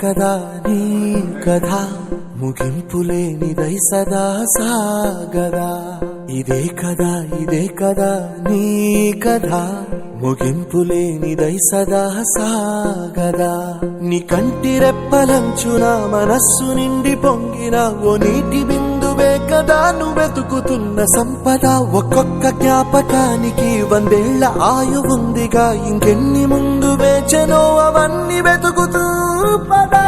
కదా నీ కథ ముగింపులేనిదై సదా సాగదా. ఇదే కదా నీ కథ ముగింపులేనిదై సదా సాగదా. నీ కంటి రెప్పలంచున మనస్సు నిండి పొంగిన ఓ నీటి బిందువే కదా నువ్వెతుకుతున్న సంపద. ఒక్కొక్క జ్ఞాపకానికి 100 ఏళ్ల ఆయువుందిగా, ఇంకెన్ని ముందు వేచనో అవన్నీ వెతుకుతూ పదా.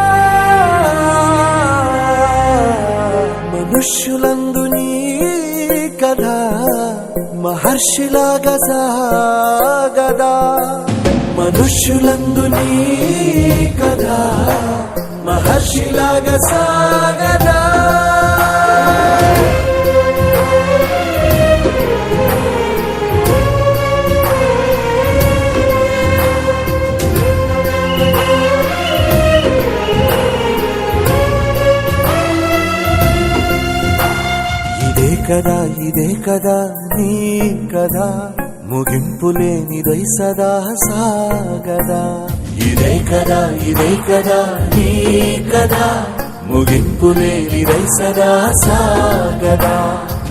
మనుష్యులందు నీ కథ మహర్షిలాగా సాగదా. మనుష్యులందు నీ కథ మహర్షిలాగా సాగదా. ఇదే కదా నీ కథ ముగింపులేనిదై సదా సాగదా. ఇదే కదా నీ కథ ముగింపులేనిదై సదా సాగదా.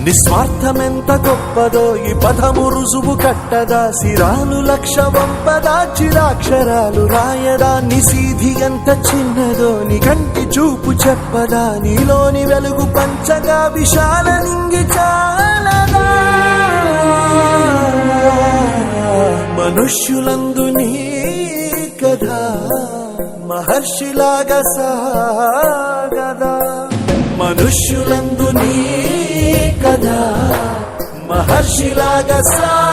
నిస్వార్థమెంత గొప్పదో ఈ పదము రుజువు కట్టదా. సిరాలు లక్ష వంపదా, చిరాక్షరాలు రాయదా. నిశీధి ఎంత చిన్నదో నీ కంటి చూపు చెప్పదా. నీలోని వెలుగు పంచగా విశాల నింగి చాలదా. మనుష్యులందు నీ కథ మహర్షిలాగా సాగదా. మనుష్యులందు నీ కథ మహర్షిలాగా సాగదా.